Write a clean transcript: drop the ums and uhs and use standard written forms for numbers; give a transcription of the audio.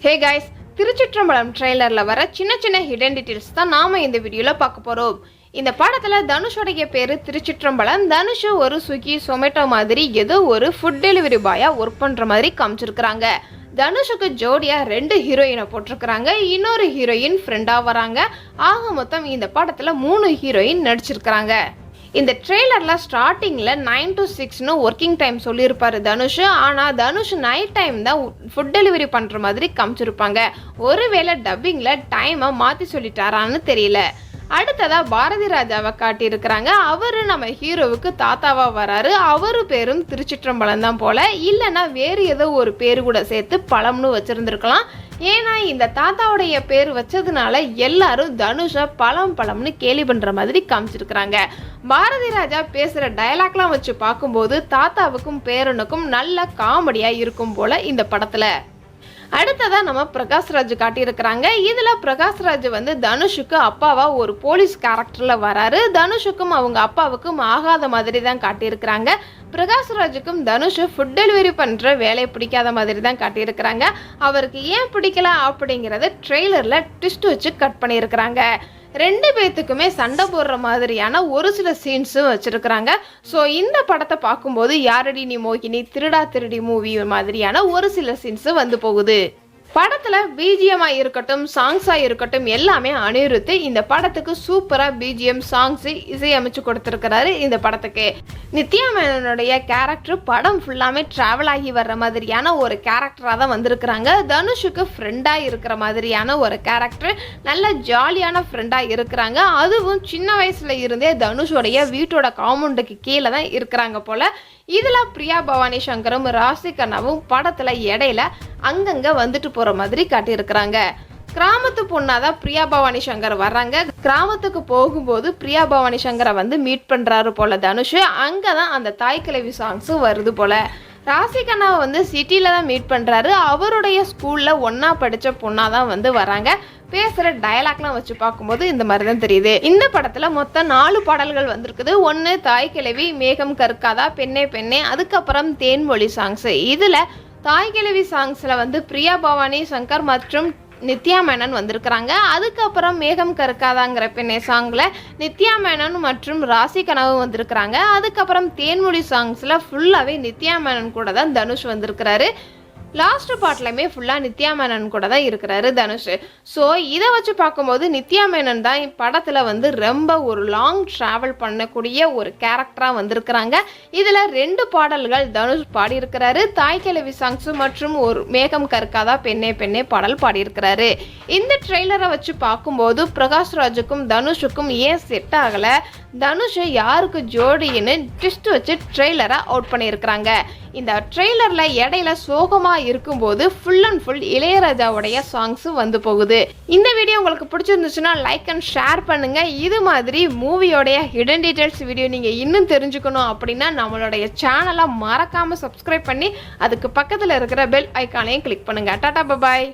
Hey guys, திருச்சிற்றம்பலம் ட்ரெய்லர்ல வர சின்ன சின்ன ஹிடன் டீடைல்ஸ் தான் நாம இந்த வீடியோல பார்க்க போறோம். இந்த படத்துல தனுஷோடைய பேரு திருச்சிற்றம்பலம். தனுஷ் ஒரு ஸ்விக்கி சொமேட்டோ மாதிரி ஏதோ ஒரு ஃபுட் டெலிவரி பாயா ஒர்க் பண்ற மாதிரி காமிச்சிருக்காங்க. தனுஷுக்கு ஜோடியா 2 ஹீரோயினை போட்டிருக்கிறாங்க. இன்னொரு ஹீரோயின் ஃப்ரெண்டா வராங்க. ஆக மொத்தம் இந்த படத்துல 3 ஹீரோயின் நடிச்சிருக்கிறாங்க. இந்த ட்ரெய்லரில் ஸ்டார்டிங்கில் 9 to 6ன்னு ஒர்க்கிங் டைம் சொல்லியிருப்பார் தனுஷ். ஆனால் தனுஷ் நைட் டைம் தான் ஃபுட் டெலிவரி பண்ணுற மாதிரி காமிச்சிருப்பாங்க. ஒருவேளை டப்பிங்கில் டைமை மாற்றி சொல்லிட்டாரான்னு தெரியல. அடுத்ததாக பாரதி ராஜாவை காட்டியிருக்கிறாங்க. அவர் நம்ம ஹீரோவுக்கு தாத்தாவாக வராரு. அவர் பேரும் திருச்சிற்றம்பலம் தான் போல், இல்லைன்னா வேறு ஏதோ ஒரு பேர் கூட சேர்த்து பழம்னு வச்சுருந்துருக்கலாம். ஏன்னா இந்த தாத்தாவுடைய பேர் வச்சதுனால எல்லாரும் தனுஷை பழம்னு கேலி பண்ணுற மாதிரி காமிச்சிருக்கிறாங்க. பாரதி ராஜா பேசுகிற டயலாக்லாம் வச்சு பார்க்கும்போது தாத்தாவுக்கும் பேரனுக்கும் நல்ல காமெடியாக இருக்கும் போல் இந்த படத்தில். அடுத்ததாக நம்ம பிரகாஷ்ராஜ் காட்டியிருக்கிறாங்க. இதில் பிரகாஷ்ராஜ் தனுஷுக்கு அப்பாவா ஒரு போலீஸ் கேரக்டரில் வராரு. தனுஷுக்கும் அவங்க அப்பாவுக்கும் ஆகாத மாதிரி தான் காட்டியிருக்கிறாங்க. பிரகாஷ்ராஜுக்கும் தனுஷ் ஃபுட் டெலிவரி பண்ணுற வேலையை பிடிக்காத மாதிரி தான் காட்டியிருக்கிறாங்க. அவருக்கு ஏன் பிடிக்கல அப்படிங்கிறத ட்ரெய்லரில் ட்விஸ்ட் வச்சு கட் பண்ணியிருக்கிறாங்க. 2 பேர்த்துக்குமே சண்டை போடுற மாதிரியான ஒரு சில சீன்ஸும் வச்சுருக்கிறாங்க. ஸோ இந்த படத்தை பார்க்கும்போது யாரடி நீ மோகினி, திருடா திருடி மூவி மாதிரியான ஒரு சில சீன்ஸு போகுது. படத்தில் பிஜிஎம்மாக இருக்கட்டும், சாங்ஸாக இருக்கட்டும், எல்லாமே அனிருத்து இந்த படத்துக்கு சூப்பராக பிஜிஎம் சாங்ஸு இசையமைச்சு கொடுத்துருக்கிறாரு. இந்த படத்துக்கு நித்யா மேனனுடைய கேரக்டர் படம் ஃபுல்லாமே ட்ராவல் ஆகி வர்ற மாதிரியான ஒரு கேரக்டராக தான் வந்திருக்கிறாங்க. தனுஷுக்கு ஃப்ரெண்டாக இருக்கிற மாதிரியான ஒரு கேரக்டர், நல்ல ஜாலியான ஃப்ரெண்டாக இருக்கிறாங்க. அதுவும் சின்ன வயசில் இருந்தே தனுஷோடைய வீட்டோட காம்பவுண்டுக்கு கீழே தான் இருக்கிறாங்க போல். இதில் பிரியா பவானி சங்கரும் ராசிகண்ணாவும் படத்தில் இடையில அங்கங்கே வந்துட்டு போகிற மாதிரி காட்டியிருக்கிறாங்க. கிராமத்து பொண்ணாதான் பிரியா பவானி சங்கர் வர்றாங்க. கிராமத்துக்கு போகும்போது பிரியா பவானி சங்கரை மீட் பண்ணுறாரு போல் தனுஷ். அங்கே தான் அந்த தாய் கிழவி சாங்ஸும் வருது போல். ராசிகண்ணாவை சிட்டியில் தான் மீட் பண்ணுறாரு. அவருடைய ஸ்கூலில் ஒன்றா படித்த பொண்ணாக தான் வராங்க. பேசுகிற டயலாக்லாம் வச்சு பார்க்கும்போது இந்த மாதிரி தான் தெரியுது. இந்த படத்தில் மொத்தம் 4 பாடல்கள் வந்திருக்குது. 1 தாய் கிழவி, மேகம் கற்காதா, பெண்ணே பெண்ணே, அதுக்கப்புறம் தேன்மொழி சாங்ஸு. இதில் தாய் கிழவி சாங்ஸில் பிரியா பவானி சங்கர் மற்றும் நித்யா மேனன் வந்திருக்கிறாங்க. அதுக்கப்புறம் மேகம் கற்காதாங்கிற பெண்ணே சாங்கில் நித்யா மேனன் மற்றும் ராசிகண்ணாவும் வந்திருக்கிறாங்க. அதுக்கப்புறம் தேன்மொழி சாங்ஸில் ஃபுல்லாகவே நித்யா மேனன் கூட தான் தனுஷ் வந்திருக்கிறாரு. லாஸ்ட் பார்ட்லையுமே ஃபுல்லாக நித்யா மேனன் கூட தான் இருக்கிறாரு தனுஷ். ஸோ இதை வச்சு பார்க்கும்போது நித்யா மேனன் தான் படத்தில் ரொம்ப ஒரு லாங் ட்ராவல் பண்ணக்கூடிய ஒரு கேரக்டராக வந்திருக்கிறாங்க. இதில் 2 பாடல்கள் தனுஷ் பாடியிருக்கிறாரு. தாய் கிழவி சாங்ஸு மற்றும் ஒரு மேகம் கற்காதா, பெண்ணே பெண்ணே பாடல் பாடியிருக்கிறாரு. இந்த ட்ரெய்லரை வச்சு பார்க்கும்போது பிரகாஷ்ராஜுக்கும் தனுஷுக்கும் ஏன் செட் ஆகலை, தனுஷ் யாருக்கு ஜோடின்னு ட்விஸ்ட் வச்சு ட்ரெய்லரை அவுட் பண்ணியிருக்கிறாங்க. இந்த ட்ரெய்லரில் இடையில சோகமாக இருக்கும்போது ஃபுல் அண்ட் ஃபுல் இளையராஜாவுடைய சாங்ஸும் போகுது. இந்த வீடியோ உங்களுக்கு பிடிச்சிருந்துச்சுன்னா லைக் அண்ட் ஷேர் பண்ணுங்கள். இது மாதிரி மூவியோடைய ஹிடன் டீடைல்ஸ் வீடியோ நீங்கள் இன்னும் தெரிஞ்சுக்கணும் அப்படின்னா நம்மளுடைய சேனலை மறக்காமல் சப்ஸ்கிரைப் பண்ணி அதுக்கு பக்கத்தில் இருக்கிற பெல் ஐக்கானையும் கிளிக் பண்ணுங்கள். டாடா, பபாய்.